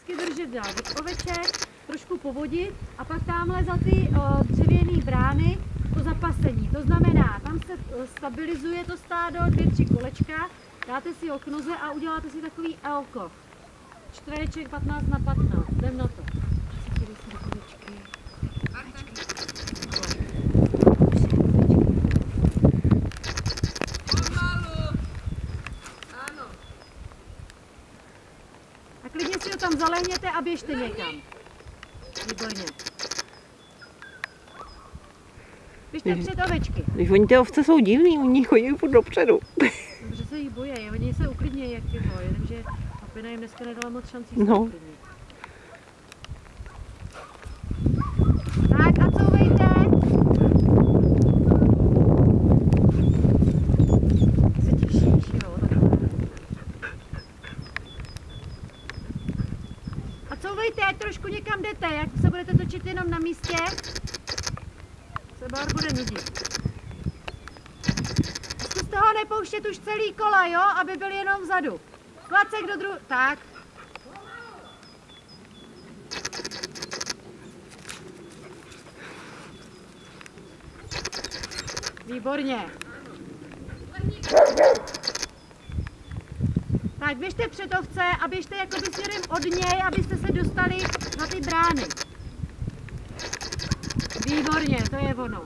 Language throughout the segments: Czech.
vždycky držet dál od oveček, trošku povodit a pak tamhle za ty dřevěné brány to zapasení. To znamená, tam se stabilizuje to stádo, 2-3 kolečka, dáte si ho k noze a uděláte si takový elko. Čtvereček 15 na 15, jdem na to. A klidně si ho tam zalehněte a běžte někam. Výborně. Běžte před ovečky. Když oni ty ovce jsou divný, oni chodí furt dopředu. Dobře se jí bojí, oni se uklidnějí jak tyho, jenomže papina jim dneska nedala moc šancí se uklidnit. Tak a couvejte. Se těšíš, jo, takhle. A couvejte, ať trošku někam jdete, jak se budete točit jenom na místě, se Bár bude nudit. Z toho nepouštět už celý kola, jo, aby byl jenom vzadu. Klacek do druhé, tak. Výborně. Tak běžte před ovce a běžte jakoby směrem od něj, abyste se dostali na ty brány. Výborně, to je ono.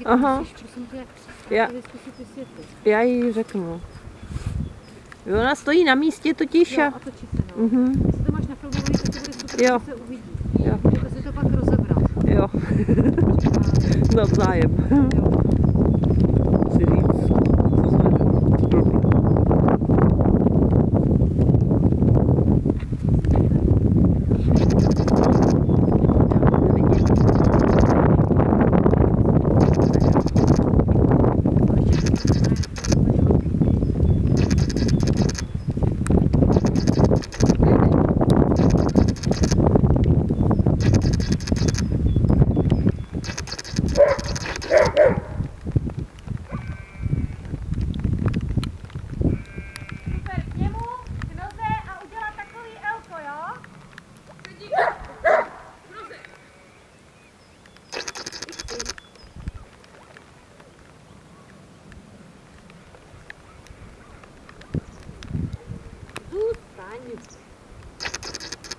Aha. Já jí řeknu. Ona stojí na místě totiž a... Jo, a točí se, no. Jestli to máš nafilmovaný, tak to bude super, jo. Se uvidí. Jo. Můžete si to pak rozebrat. Jo. Navzájem. Jo. Si říct, co jsme blbý.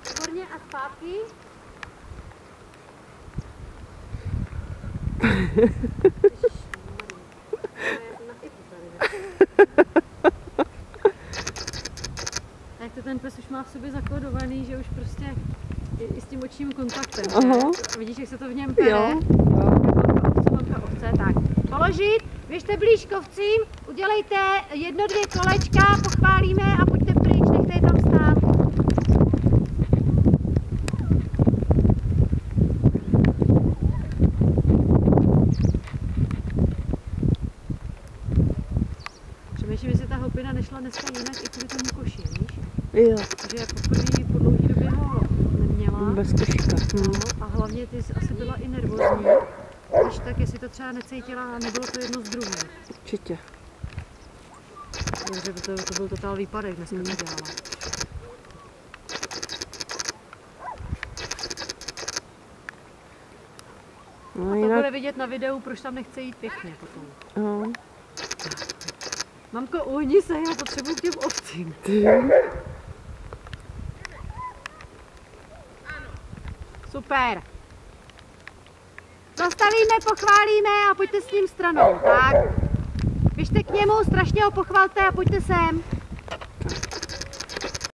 Výborně a zpátky. Tak to ten pes už má v sobě zakódovaný, že už prostě i s tím očním kontaktem. Vidíš, jak se to v něm pere? Jo. Ovce, tak. Položit, běžte blíž k ovcím, udělejte 1-2 kolečka, pochválíme a pojďte pryč, nechte je tam stát. Přemýšlím, jestli ta hopina nešla dneska jinak i kvůli tomu koši, víš? Jo. Že poprvé po dlouhé době ho neměla. Bez košíka. No, a hlavně ty jsi asi byla i nervózní. Když tak, jestli to třeba necítila a nebylo to jedno z druhým. Určitě. Takže to byl totál výpadek, dneska to dělala. No, a to jinak... bude vidět na videu, proč tam nechce jít pěkně potom. No. Mamko, uhni se, já potřebuji k těm ovcím. Super. Zastavíme, pochválíme a pojďte s ním stranou. Tak. Běžte k němu, strašně ho pochvalte a pojďte sem.